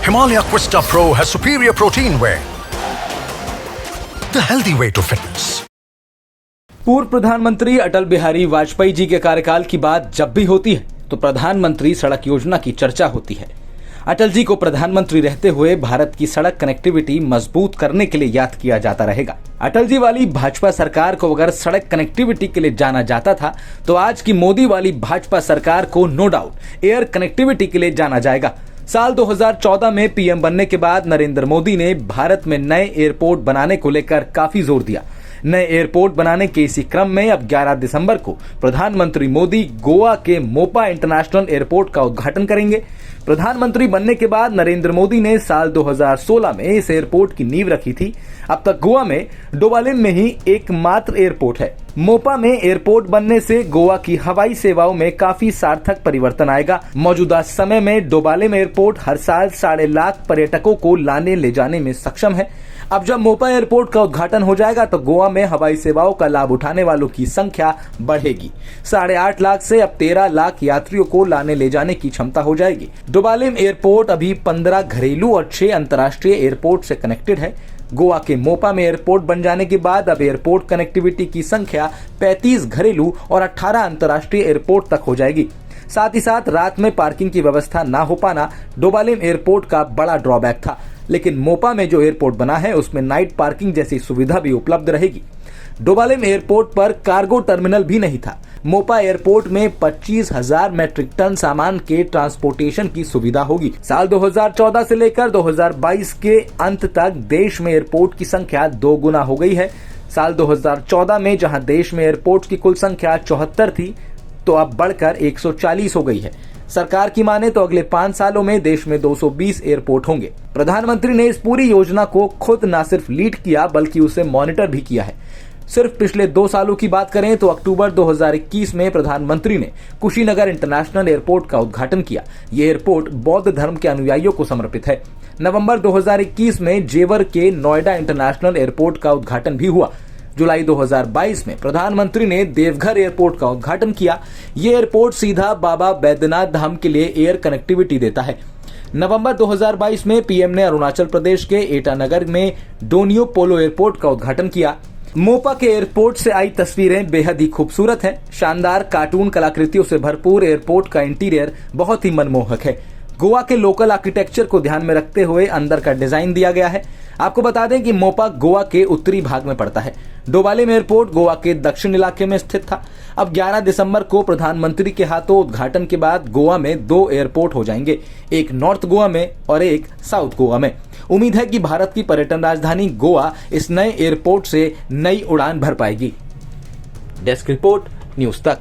Himalaya Questa Pro has superior protein whey, the healthy way to fitness. पूर्व प्रधानमंत्री अटल बिहारी वाजपेयी जी के कार्यकाल की बात जब भी होती है तो प्रधानमंत्री सड़क योजना की चर्चा होती है। अटल जी को प्रधानमंत्री रहते हुए भारत की सड़क कनेक्टिविटी मजबूत करने के लिए याद किया जाता रहेगा। अटल जी वाली भाजपा सरकार को अगर सड़क कनेक्टिविटी के लिए जाना जाता था तो आज की मोदी वाली भाजपा सरकार को नो डाउट एयर कनेक्टिविटी के लिए जाना जाएगा। साल 2014 में पीएम बनने के बाद नरेंद्र मोदी ने भारत में नए एयरपोर्ट बनाने को लेकर काफी जोर दिया। नए एयरपोर्ट बनाने के इसी क्रम में अब 11 दिसंबर को प्रधानमंत्री मोदी गोवा के मोपा इंटरनेशनल एयरपोर्ट का उद्घाटन करेंगे। प्रधानमंत्री बनने के बाद नरेंद्र मोदी ने साल 2016 में इस एयरपोर्ट की नींव रखी थी। अब तक गोवा में डोबालिम में ही एकमात्र एयरपोर्ट है। मोपा में एयरपोर्ट बनने से गोवा की हवाई सेवाओं में काफी सार्थक परिवर्तन आएगा। मौजूदा समय में डोबालिम एयरपोर्ट हर साल 1.5 लाख पर्यटकों को लाने ले जाने में सक्षम है। अब जब मोपा एयरपोर्ट का उद्घाटन हो जाएगा तो गोवा में हवाई सेवाओं का लाभ उठाने वालों की संख्या बढ़ेगी। 8.5 लाख से अब 13 लाख यात्रियों को लाने ले जाने की क्षमता हो जाएगी। डोबालिम एयरपोर्ट अभी 15 घरेलू और 6 अंतर्राष्ट्रीय एयरपोर्ट से कनेक्टेड है। गोवा के मोपा में एयरपोर्ट बन जाने के बाद अब एयरपोर्ट कनेक्टिविटी की संख्या 35 घरेलू और 18 अंतर्राष्ट्रीय एयरपोर्ट तक हो जाएगी। साथ ही साथ रात में पार्किंग की व्यवस्था न हो पाना डोबालिम एयरपोर्ट का बड़ा ड्रॉबैक था, लेकिन मोपा में जो एयरपोर्ट बना है उसमें नाइट पार्किंग जैसी सुविधा भी उपलब्ध रहेगी। डोबालिम एयरपोर्ट पर कार्गो टर्मिनल भी नहीं था। मोपा एयरपोर्ट में 25,000 मैट्रिक टन सामान के ट्रांसपोर्टेशन की सुविधा होगी। साल 2014 से लेकर 2022 के अंत तक देश में एयरपोर्ट की संख्या 2 गुना हो गई है। साल 2014 में जहां देश में एयरपोर्ट की कुल संख्या 74 थी तो अब बढ़कर 140 हो गई है। सरकार की माने तो अगले 5 सालों में देश में 220 एयरपोर्ट होंगे। प्रधानमंत्री ने इस पूरी योजना को खुद न सिर्फ लीड किया बल्कि उसे मॉनिटर भी किया है। सिर्फ पिछले 2 सालों की बात करें तो अक्टूबर 2021 में प्रधानमंत्री ने कुशीनगर इंटरनेशनल एयरपोर्ट का उद्घाटन किया। ये एयरपोर्ट बौद्ध धर्म के अनुयायियों को समर्पित है। नवंबर 2021 में जेवर के नोएडा इंटरनेशनल एयरपोर्ट का उद्घाटन भी हुआ। जुलाई 2022 में प्रधानमंत्री ने देवघर एयरपोर्ट का उद्घाटन किया। ये एयरपोर्ट सीधा बाबा बैद्यनाथ धाम के लिए एयर कनेक्टिविटी देता है। नवंबर 2022 में पीएम ने अरुणाचल प्रदेश के ईटानगर में डोनियो पोलो एयरपोर्ट का उद्घाटन किया। मोपा के एयरपोर्ट से आई तस्वीरें बेहद ही खूबसूरत हैं। शानदार कार्टून कलाकृतियों से भरपूर एयरपोर्ट का इंटीरियर बहुत ही मनमोहक है। गोवा के लोकल आर्किटेक्चर को ध्यान में रखते हुए अंदर का डिजाइन दिया गया है। आपको बता दें कि मोपा गोवा के उत्तरी भाग में पड़ता है। डोबालिम एयरपोर्ट गोवा के दक्षिण इलाके में स्थित था। अब 11 दिसंबर को प्रधानमंत्री के हाथों उद्घाटन के बाद गोवा में 2 एयरपोर्ट हो जाएंगे, एक नॉर्थ गोवा में और एक साउथ गोवा में। उम्मीद है कि भारत की पर्यटन राजधानी गोवा इस नए एयरपोर्ट से नई उड़ान भर पाएगी। डेस्क रिपोर्ट, न्यूज तक।